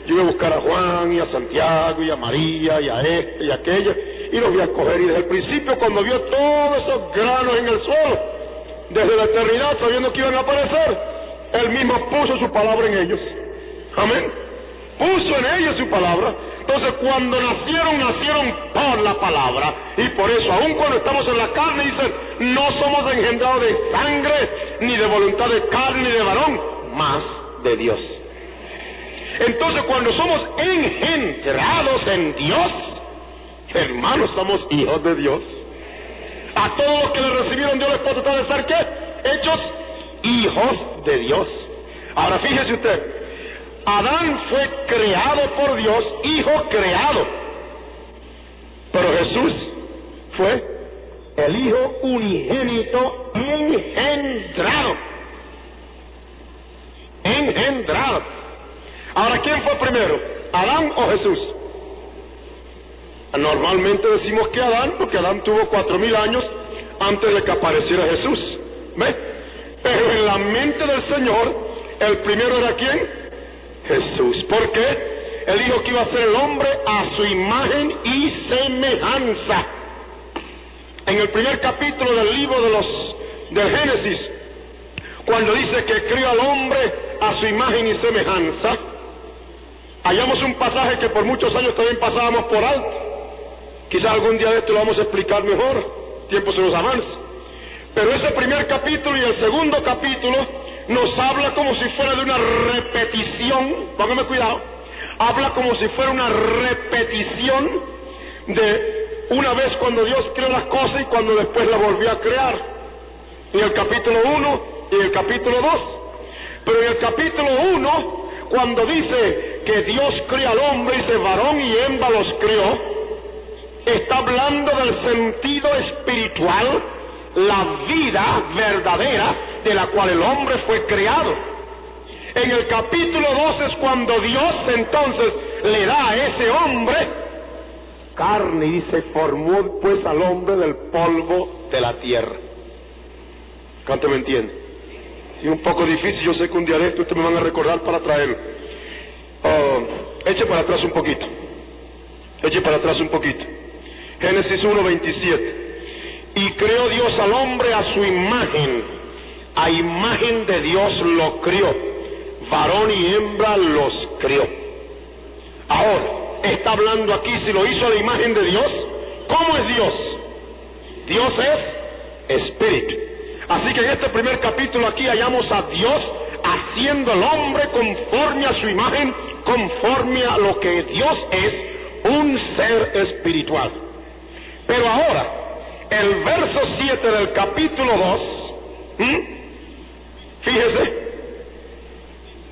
yo voy a buscar a Juan y a Santiago y a María y a este y a aquella, y los voy a escoger. Y desde el principio, cuando vio todos esos granos en el suelo, desde la eternidad, sabiendo que iban a aparecer, Él mismo puso su palabra en ellos. Amén. Puso en ellos su palabra. Entonces cuando nacieron por la palabra. Y por eso, aun cuando estamos en la carne, dicen, no somos engendrados de sangre, ni de voluntad de carne, ni de varón, más de Dios. Entonces cuando somos engendrados en Dios, hermanos, somos hijos de Dios. A todos los que le recibieron Dios les potestad de ser, ¿qué? Hechos hijos de Dios. Ahora fíjese usted, Adán fue creado por Dios, hijo creado. Pero Jesús fue el hijo unigénito engendrado. Engendrado. Ahora, ¿quién fue primero? ¿Adán o Jesús? Normalmente decimos que Adán, porque Adán tuvo 4000 años antes de que apareciera Jesús. ¿Ve? Pero en la mente del Señor, el primero era ¿quién? Jesús. ¿Por qué? Él dijo que iba a ser el hombre a su imagen y semejanza. En el primer capítulo del libro del Génesis, cuando dice que creó al hombre a su imagen y semejanza, hallamos un pasaje que por muchos años también pasábamos por alto. Quizás algún día de esto lo vamos a explicar mejor, tiempo se nos avanza. Pero ese primer capítulo y el segundo capítulo nos habla como si fuera de una repetición, póngame cuidado, habla como si fuera una repetición de una vez cuando Dios creó las cosas y cuando después las volvió a crear. En el capítulo 1 y en el capítulo 2. Pero en el capítulo 1, cuando dice que Dios crea al hombre, dice varón y hembra los creó, está hablando del sentido espiritual, la vida verdadera de la cual el hombre fue creado. En el capítulo 2 es cuando Dios entonces le da a ese hombre carne y dice, formó pues al hombre del polvo de la tierra. ¿Cuánto me entiende? Es un poco difícil, yo sé que un día de esto ustedes me van a recordar para traerlo. Eche para atrás un poquito. Eche para atrás un poquito. Génesis 1:27. Y creó Dios al hombre a su imagen. A imagen de Dios lo crió. Varón y hembra los crió. Ahora, está hablando aquí si lo hizo a la imagen de Dios. ¿Cómo es Dios? Dios es espíritu. Así que en este primer capítulo aquí hallamos a Dios haciendo al hombre conforme a su imagen, conforme a lo que Dios es, un ser espiritual. Pero ahora, el verso 7 del capítulo 2, fíjese,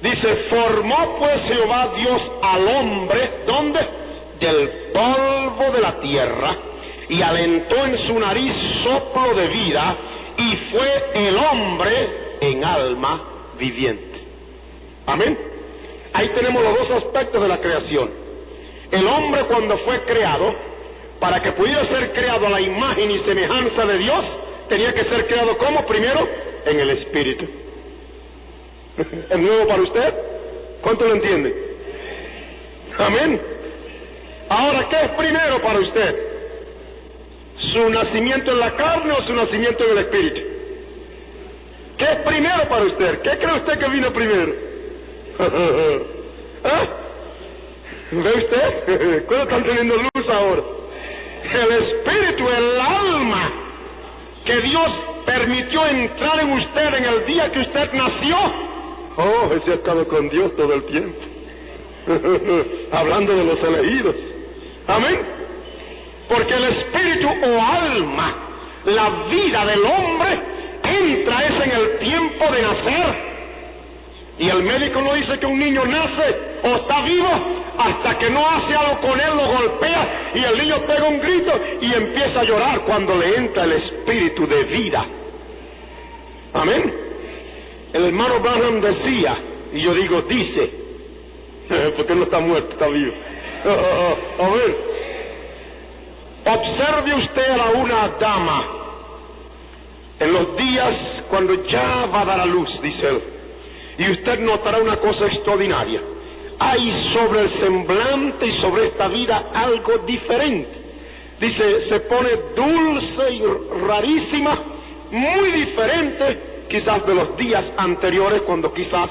dice, formó pues Jehová Dios al hombre, ¿dónde? Del polvo de la tierra, y alentó en su nariz soplo de vida, y fue el hombre en alma viviente. Amén. Ahí tenemos los dos aspectos de la creación. El hombre cuando fue creado, para que pudiera ser creado a la imagen y semejanza de Dios, tenía que ser creado como primero en el espíritu. ¿Es nuevo para usted? ¿Cuánto lo entiende? Amén. Ahora, ¿qué es primero para usted? ¿Su nacimiento en la carne o su nacimiento en el espíritu? ¿Qué es primero para usted? ¿Qué cree usted que vino primero? ¿Ah? ¿Ve usted? ¿Cuándo están teniendo luz ahora? El espíritu, el alma que Dios permitió entrar en usted en el día que usted nació. Oh, ese ha estado con Dios todo el tiempo. Hablando de los elegidos. Amén. Porque el espíritu o alma, la vida del hombre, entra es en el tiempo de nacer. Y el médico no dice que un niño nace o está vivo hasta que no hace algo con él, lo golpea y el niño pega un grito y empieza a llorar cuando le entra el espíritu de vida. Amén. El hermano Branham decía, y yo digo dice, porque no está muerto, está vivo. A ver. Observe usted a una dama en los días cuando ya va a dar a luz, dice él, y usted notará una cosa extraordinaria. Hay sobre el semblante y sobre esta vida algo diferente. Dice, se pone dulce y rarísima, muy diferente quizás de los días anteriores, cuando quizás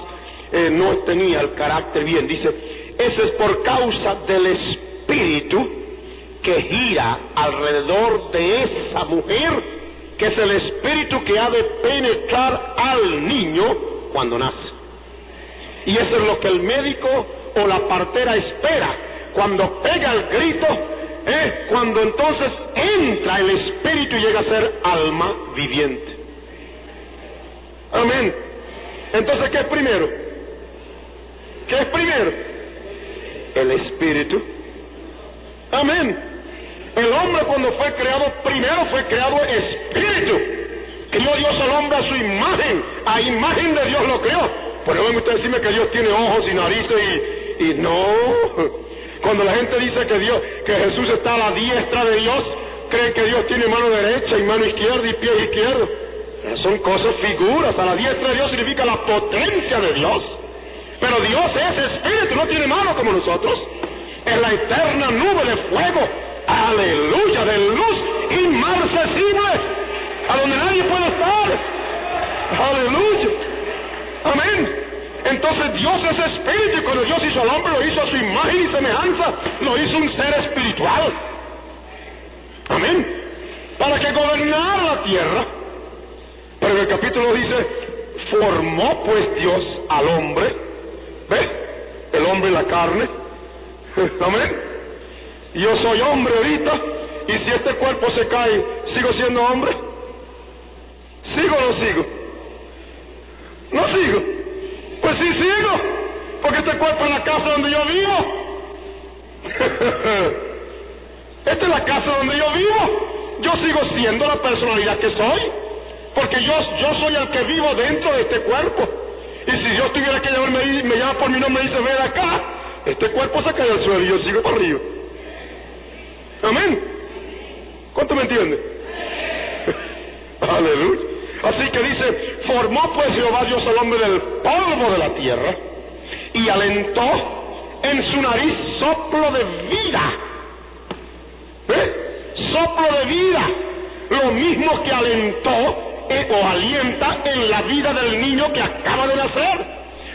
no tenía el carácter bien. Dice, eso es por causa del espíritu que gira alrededor de esa mujer, que es el espíritu que ha de penetrar al niño cuando nace. Y eso es lo que el médico o la partera espera. Cuando pega el grito, cuando entonces entra el espíritu y llega a ser alma viviente. Amén. Entonces, ¿qué es primero? ¿Qué es primero? El espíritu. Amén. El hombre, cuando fue creado, primero fue creado espíritu. Crió Dios al hombre a su imagen. A imagen de Dios lo creó. Pero ven ustedes decirme que Dios tiene ojos y narices y no. Cuando la gente dice que Jesús está a la diestra de Dios, creen que Dios tiene mano derecha y mano izquierda y pie izquierdo. Son cosas, figuras. A la diestra de Dios significa la potencia de Dios. Pero Dios es espíritu, no tiene mano como nosotros. Es la eterna nube de fuego, aleluya, de luz inmarcesible, a donde nadie puede estar. Aleluya. Amén. Entonces Dios es espíritu, y cuando Dios hizo al hombre, lo hizo a su imagen y semejanza, lo hizo un ser espiritual. Amén. Para que gobernara la tierra. Pero en el capítulo dice, formó pues Dios al hombre. ¿Ves? El hombre y la carne. Amén. Yo soy hombre ahorita, y si este cuerpo se cae, ¿sigo siendo hombre? ¿Sigo o no sigo? No sigo. Pues sí sigo, porque este cuerpo es la casa donde yo vivo. Esta es la casa donde yo vivo. Yo sigo siendo la personalidad que soy, porque yo soy el que vivo dentro de este cuerpo. Y si Dios tuviera que llamarme, me llama por mi nombre y dice, ven acá, este cuerpo se cae al suelo y yo sigo para arriba. Amén. ¿Cuánto me entiende? Aleluya. Así que dice, formó pues Jehová Dios al hombre del polvo de la tierra y alentó en su nariz soplo de vida. Soplo de vida. Lo mismo que alentó o alienta en la vida del niño que acaba de nacer.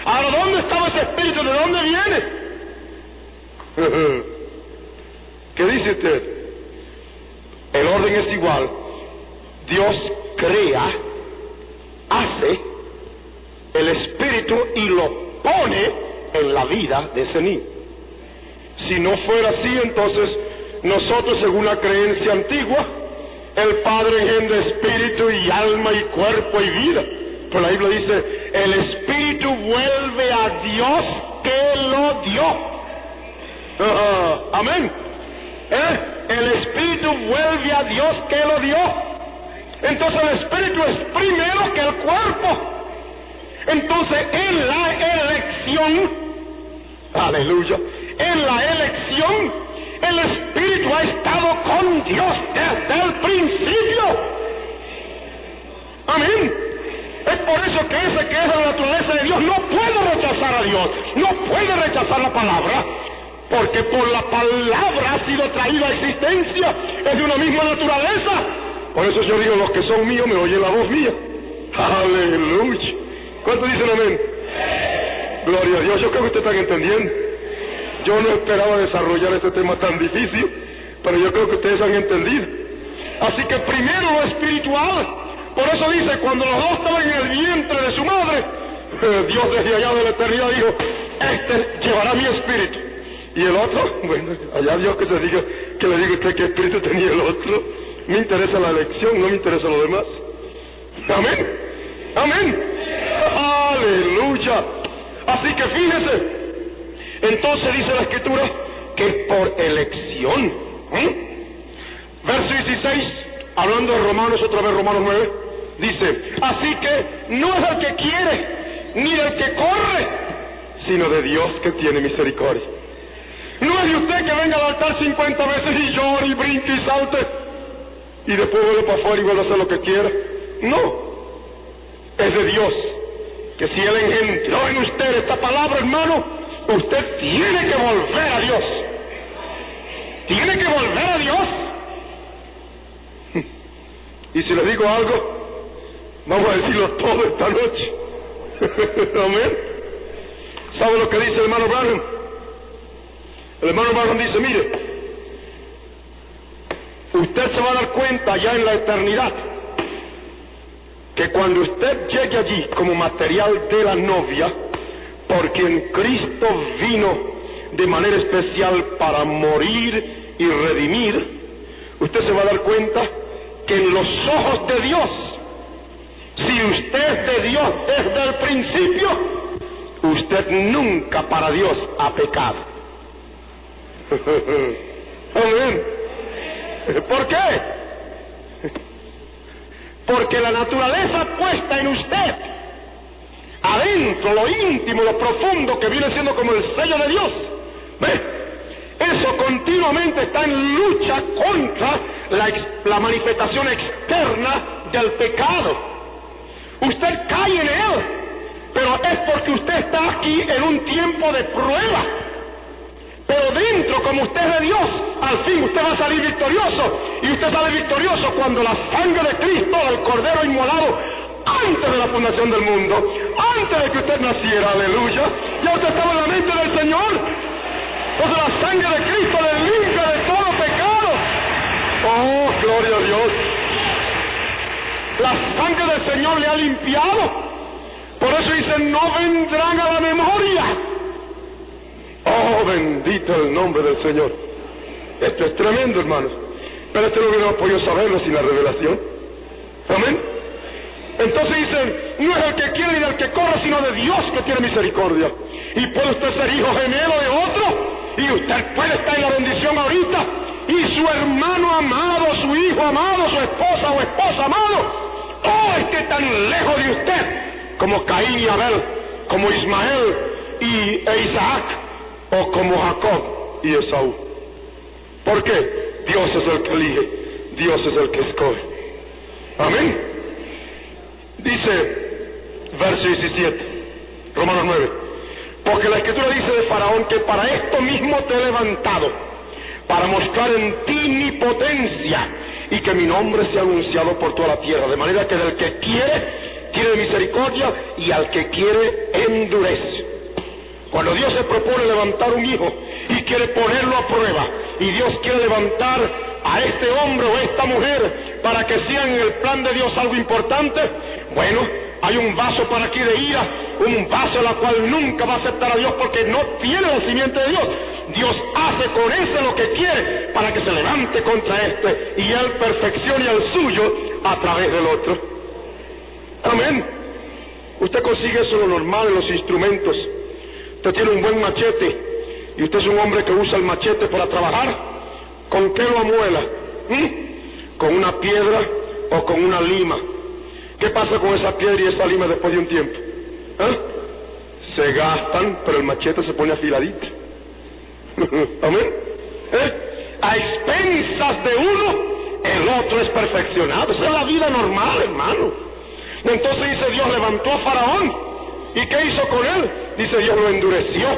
Ahora, ¿dónde estaba ese espíritu? ¿De dónde viene? ¿Qué dice usted? El orden es igual. Dios crea, hace el espíritu y lo pone en la vida de ese niño. Si no fuera así, entonces nosotros, según la creencia antigua, el Padre engendra espíritu y alma y cuerpo y vida. Pero la Biblia dice, el espíritu vuelve a Dios que lo dio. Amén. El espíritu vuelve a Dios que lo dio. Entonces el espíritu es primero que el cuerpo. Entonces en la elección, aleluya, en la elección, el espíritu ha estado con Dios desde el principio. Amén. Es por eso que ese que es la naturaleza de Dios no puede rechazar a Dios, no puede rechazar la palabra, porque por la palabra ha sido traído a existencia, es de una misma naturaleza. Por eso yo digo, los que son míos me oyen la voz mía. Aleluya. ¿Cuántos dicen amén? Gloria a Dios. Yo creo que ustedes están entendiendo. Yo no esperaba desarrollar este tema tan difícil, pero yo creo que ustedes han entendido. Así que primero lo espiritual. Por eso dice, cuando los dos estaban en el vientre de su madre, Dios desde allá de la eternidad dijo, este llevará mi espíritu. Y el otro, bueno, allá Dios que se diga, que le diga usted qué espíritu tenía el otro. Me interesa la elección, no me interesa lo demás. Amén. Amén. Aleluya. Así que fíjese. Entonces dice la Escritura que es por elección. Verso 16, hablando de Romanos, otra vez Romanos 9, dice, así que no es el que quiere, ni el que corre, sino de Dios que tiene misericordia. No es de usted que venga al altar 50 veces y llore y brinque y salte, y después vuelve para afuera y vuelve a hacer lo que quiera. No, es de Dios, que si Él engendró en usted esta palabra, hermano, usted tiene que volver a Dios. Tiene que volver a Dios. Y si les digo algo, Vamos a decirlo todo esta noche. Amén. ¿Sabe lo que dice el hermano Branham? El hermano Branham dice, mire, usted se va a dar cuenta ya en la eternidad que cuando usted llegue allí como material de la novia, por quien Cristo vino de manera especial para morir y redimir, usted se va a dar cuenta que en los ojos de Dios, si usted es de Dios desde el principio, usted nunca para Dios ha pecado. Amén. ¿Por qué? Porque la naturaleza puesta en usted, adentro, lo íntimo, lo profundo, que viene siendo como el sello de Dios, ¿ve? Eso continuamente está en lucha contra la manifestación externa del pecado. Usted cae en él, pero es porque usted está aquí en un tiempo de prueba. Pero dentro, como usted es de Dios, al fin usted va a salir victorioso. Y usted sale victorioso cuando la sangre de Cristo, del Cordero inmolado, antes de la fundación del mundo, antes de que usted naciera, aleluya, ya usted estaba en la mente del Señor. Entonces la sangre de Cristo le limpia de todo pecado. Oh, gloria a Dios. La sangre del Señor le ha limpiado. Por eso dice, no vendrán a la memoria. Oh, bendito el nombre del Señor. Esto es tremendo, hermanos. Pero esto no hubiera podido saberlo sin la revelación. Amén. Entonces dicen, no es el que quiere ni el que corre, sino de Dios que tiene misericordia. Y puede usted ser hijo gemelo de otro, y usted puede estar en la bendición ahorita, y su hermano amado, su hijo amado, su esposa o esposa amado, oh, esté tan lejos de usted, como Caín y Abel, como Ismael e Isaac, o como Jacob y Esaú. ¿Por qué? Dios es el que elige, Dios es el que escoge. Amén. Dice, verso 17, Romanos 9, porque la Escritura dice de Faraón que para esto mismo te he levantado, para mostrar en ti mi potencia, y que mi nombre sea anunciado por toda la tierra, de manera que del que quiere, tiene misericordia, y al que quiere, endurece. Cuando Dios se propone levantar un hijo, y quiere ponerlo a prueba, y Dios quiere levantar a este hombre o esta mujer, para que sea en el plan de Dios algo importante, bueno, hay un vaso para aquí de ira, un vaso la cual nunca va a aceptar a Dios porque no tiene la simiente de Dios. Dios hace con ese lo que quiere para que se levante contra este y él perfeccione el suyo a través del otro. Amén. Usted consigue eso lo normal en los instrumentos. Usted tiene un buen machete y usted es un hombre que usa el machete para trabajar. ¿Con qué lo amuela? ¿Con una piedra o con una lima? ¿Qué pasa con esa piedra y esa lima después de un tiempo? Se gastan, pero el machete se pone afiladito. Amén. A expensas de uno, el otro es perfeccionado. Esa es la vida normal, hermano. Entonces dice Dios levantó a Faraón. ¿Y qué hizo con él? Dice Dios lo endureció.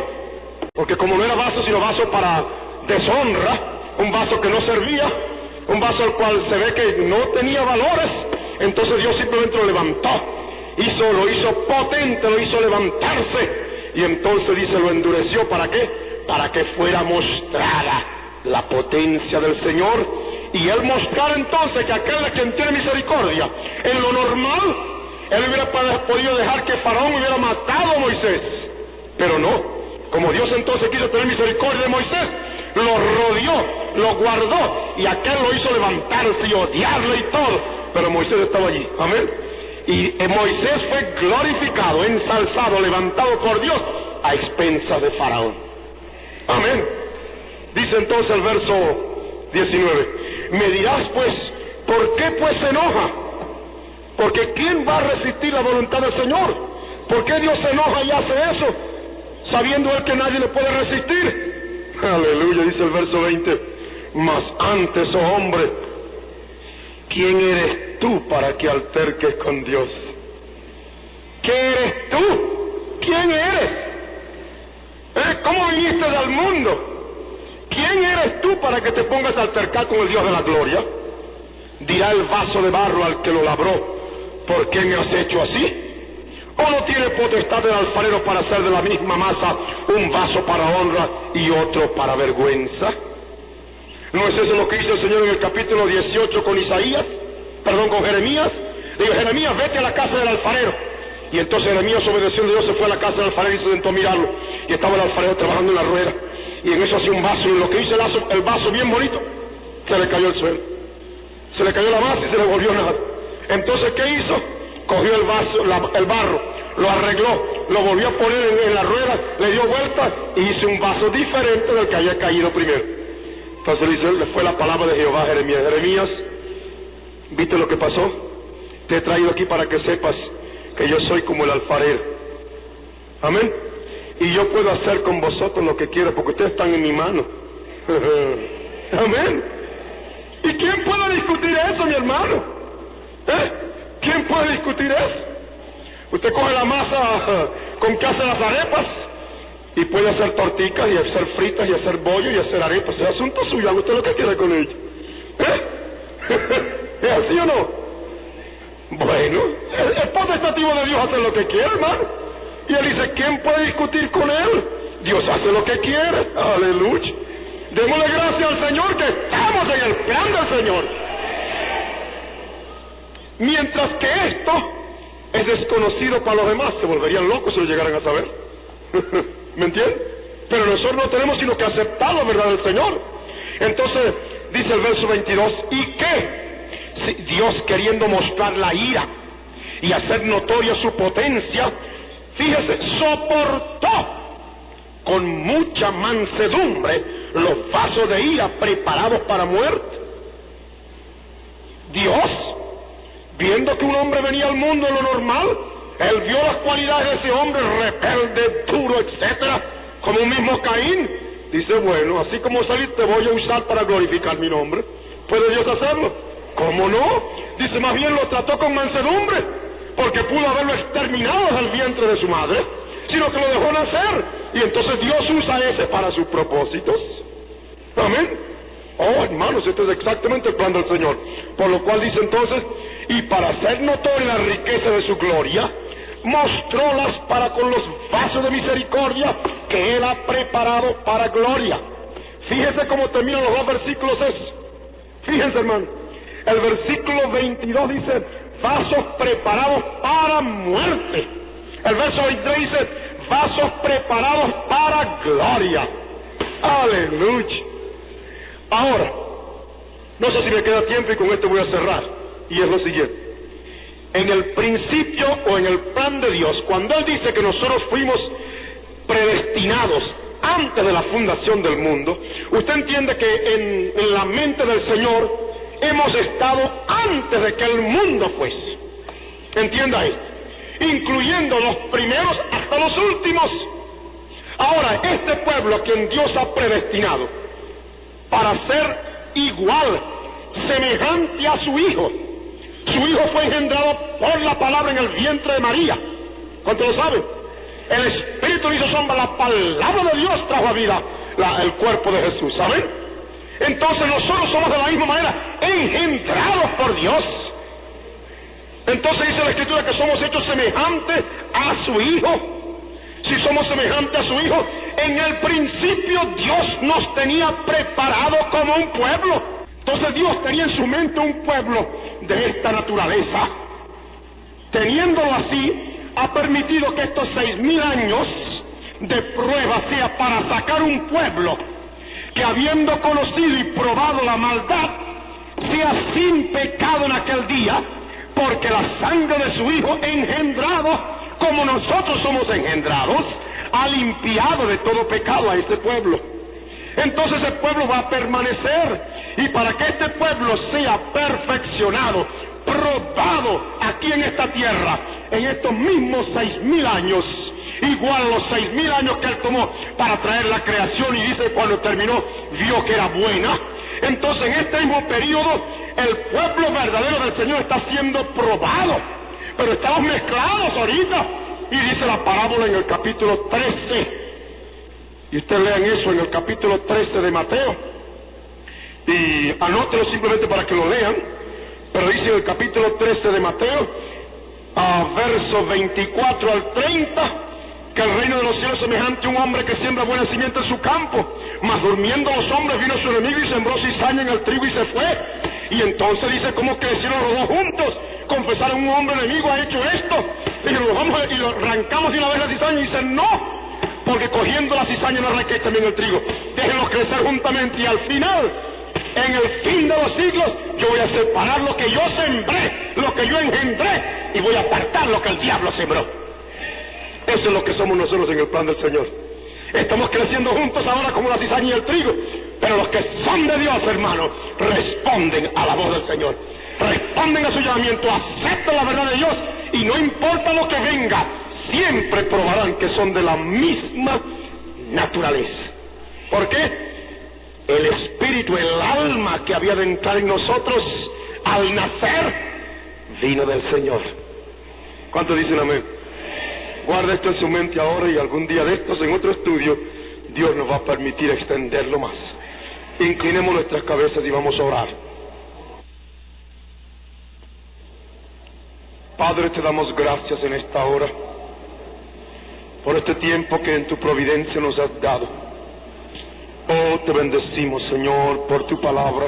Porque como no era vaso, sino vaso para deshonra, un vaso que no servía, un vaso al cual se ve que no tenía valores, entonces Dios simplemente lo levantó. Lo hizo potente, lo hizo levantarse. Y entonces dice, lo endureció, ¿para qué? Para que fuera mostrada la potencia del Señor. Y él mostrar entonces que aquel de quien tiene misericordia, en lo normal, él hubiera podido dejar que Faraón hubiera matado a Moisés. Pero no. Como Dios entonces quiso tener misericordia de Moisés, lo rodeó, lo guardó, y aquel lo hizo levantarse y odiarle y todo. Pero Moisés estaba allí. Amén. Y Moisés fue glorificado, ensalzado, levantado por Dios a expensas de Faraón. Amén. Dice entonces el verso 19, me dirás pues, ¿por qué pues se enoja? Porque ¿quién va a resistir la voluntad del Señor? ¿Por qué Dios se enoja y hace eso? Sabiendo él que nadie le puede resistir. Aleluya, dice el verso 20, mas antes, oh hombre, ¿quién eres tú para que alterques con Dios? ¿Qué eres tú? ¿Quién eres? ¿Cómo viniste del mundo? ¿Quién eres tú para que te pongas a altercar con el Dios de la gloria? Dirá el vaso de barro al que lo labró, ¿por qué me has hecho así? ¿O no tiene potestad el alfarero para hacer de la misma masa un vaso para honra y otro para vergüenza? ¿No es eso lo que hizo el Señor en el capítulo 18 con con Jeremías? Digo, Jeremías, vete a la casa del alfarero. Y entonces Jeremías, obedeciendo a Dios, se fue a la casa del alfarero y se sentó a mirarlo. Y estaba el alfarero trabajando en la rueda. Y en eso hacía un vaso, y lo que hizo el vaso bien bonito, se le cayó el suelo. Se le cayó la base y se le volvió nada. Entonces, ¿qué hizo? Cogió el vaso, el barro, lo arregló, lo volvió a poner en la rueda, le dio vuelta y hizo un vaso diferente del que había caído primero. Entonces le fue la palabra de Jehová a Jeremías. Jeremías, ¿viste lo que pasó? Te he traído aquí para que sepas que yo soy como el alfarero. Amén. Y yo puedo hacer con vosotros lo que quiera porque ustedes están en mi mano. Amén. ¿Y quién puede discutir eso, mi hermano? ¿Quién puede discutir eso? Usted coge la masa con que hace las arepas y puede hacer torticas y hacer fritas y hacer bollo y hacer arepas. Es asunto suyo, haga usted lo que quiera con ello. ¿Es así o no? Bueno, es potestativo de Dios hacer lo que quiere, hermano. Y él dice, ¿quién puede discutir con él? Dios hace lo que quiere. Aleluya. Démosle gracias al Señor que estamos en el plan del Señor. Mientras que esto es desconocido para los demás, se volverían locos si lo llegaran a saber. ¿Me entienden? Pero nosotros no tenemos sino que aceptar la verdad del Señor. Entonces, dice el verso 22, ¿y qué? Si Dios, queriendo mostrar la ira y hacer notoria su potencia, fíjese, soportó con mucha mansedumbre los vasos de ira preparados para muerte. Dios, viendo que un hombre venía al mundo en lo normal, él vio las cualidades de ese hombre, rebelde, duro, etcétera, como un mismo Caín. Dice, bueno, así como salí te voy a usar para glorificar mi nombre. ¿Puede Dios hacerlo? ¿Cómo no? Dice, más bien lo trató con mansedumbre, porque pudo haberlo exterminado del vientre de su madre, sino que lo dejó nacer. Y entonces Dios usa ese para sus propósitos. Amén. Oh, hermanos, este es exactamente el plan del Señor. Por lo cual dice entonces, y para hacer notoria la riqueza de su gloria, mostrólas para con los vasos de misericordia que Él ha preparado para gloria. Fíjese cómo terminan los dos versículos esos. Fíjense, hermano. El versículo 22 dice, vasos preparados para muerte. El verso 23 dice, vasos preparados para gloria. Aleluya. Ahora, no sé si me queda tiempo y con esto voy a cerrar. Y es lo siguiente. En el principio o en el plan de Dios, cuando Él dice que nosotros fuimos predestinados antes de la fundación del mundo, usted entiende que en la mente del Señor hemos estado antes de que el mundo fuese. Entienda esto. Incluyendo los primeros hasta los últimos. Ahora, este pueblo a quien Dios ha predestinado para ser igual, semejante a su Hijo. Su Hijo fue engendrado por la palabra en el vientre de María. ¿Cuántos lo saben? El Espíritu hizo sombra, la palabra de Dios trajo a vida el cuerpo de Jesús, ¿saben? Entonces nosotros somos de la misma manera engendrados por Dios. Entonces dice la Escritura que somos hechos semejantes a su Hijo. Si somos semejantes a su Hijo, en el principio Dios nos tenía preparado como un pueblo. Entonces Dios tenía en su mente un pueblo de esta naturaleza. Teniéndolo así, ha permitido que estos 6,000 años de prueba sea para sacar un pueblo que, habiendo conocido y probado la maldad, sea sin pecado en aquel día, porque la sangre de su Hijo engendrado, como nosotros somos engendrados, ha limpiado de todo pecado a este pueblo. Entonces el pueblo va a permanecer, y para que este pueblo sea perfeccionado, probado aquí en esta tierra, en estos mismos 6,000 años, igual a los 6,000 años que Él tomó para traer la creación, y dice cuando terminó, vio que era buena. Entonces en este mismo periodo, el pueblo verdadero del Señor está siendo probado, pero estamos mezclados ahorita. Y dice la parábola en el capítulo 13, y ustedes lean eso en el capítulo 13 de Mateo, y anótenlo simplemente para que lo lean, pero dice en el capítulo 13 de Mateo, versos 24 al 30, que el reino de los cielos es semejante a un hombre que siembra buena simiente en su campo, mas durmiendo los hombres vino su enemigo y sembró cizaña en el trigo y se fue. Y entonces dice cómo crecieron los dos juntos, confesaron: un hombre enemigo ha hecho esto, y lo arrancamos de una vez la cizaña, y dicen: no, porque cogiendo la cizaña no arranquéis también el trigo, déjenlos crecer juntamente, y al final, en el fin de los siglos, yo voy a separar lo que yo sembré, lo que yo engendré, y voy a apartar lo que el diablo sembró. Eso es lo que somos nosotros en el plan del Señor. Estamos creciendo juntos ahora como la cizaña y el trigo, pero los que son de Dios, hermanos, responden a la voz del Señor, responden a su llamamiento, aceptan la verdad de Dios, y no importa lo que venga, siempre probarán que son de la misma naturaleza. ¿Por qué? El espíritu, el alma que había de entrar en nosotros al nacer, vino del Señor. ¿Cuántos dicen amén? Guarda esto en su mente ahora, y algún día de estos, en otro estudio, Dios nos va a permitir extenderlo más. Inclinemos nuestras cabezas y vamos a orar. Padre, te damos gracias en esta hora por este tiempo que en tu providencia nos has dado. Oh, te bendecimos, Señor, por tu palabra,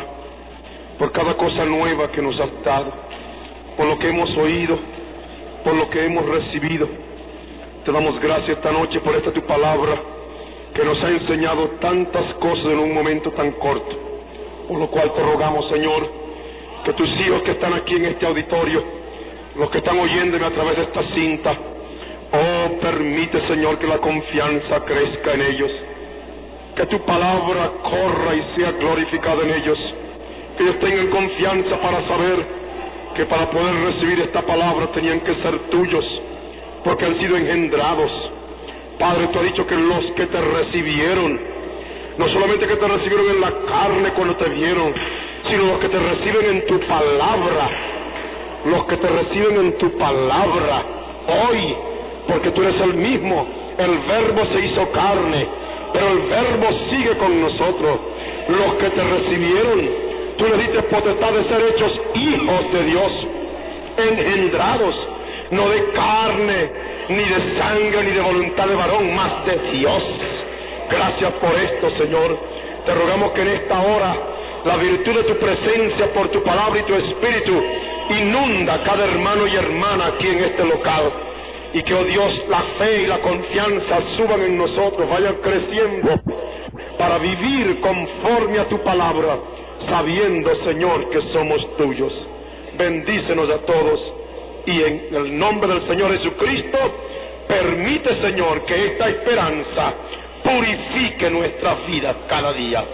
por cada cosa nueva que nos has dado, por lo que hemos oído, por lo que hemos recibido. Te damos gracias esta noche por esta tu palabra, que nos ha enseñado tantas cosas en un momento tan corto. Por lo cual te rogamos, Señor, que tus hijos que están aquí en este auditorio, los que están oyéndome a través de esta cinta, oh, permite, Señor, que la confianza crezca en ellos, que tu palabra corra y sea glorificada en ellos, que ellos tengan confianza para saber que para poder recibir esta palabra tenían que ser tuyos, porque han sido engendrados. Padre, tú has dicho que los que te recibieron, no solamente que te recibieron en la carne cuando te vieron, sino los que te reciben en tu palabra, los que te reciben en tu palabra hoy, porque tú eres el mismo. El verbo se hizo carne, pero el verbo sigue con nosotros. Los que te recibieron, tú le diste potestad de ser hechos hijos de Dios, engendrados, no de carne, ni de sangre, ni de voluntad de varón, mas de Dios. Gracias por esto, Señor. Te rogamos que en esta hora la virtud de tu presencia por tu palabra y tu espíritu inunda a cada hermano y hermana aquí en este local, y que, oh Dios, la fe y la confianza suban en nosotros, vayan creciendo para vivir conforme a tu palabra, sabiendo, Señor, que somos tuyos. Bendícenos a todos, y en el nombre del Señor Jesucristo, permite, Señor, que esta esperanza purifique nuestra vida cada día.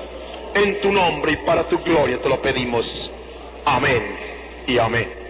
En tu nombre y para tu gloria te lo pedimos. Amén y amén.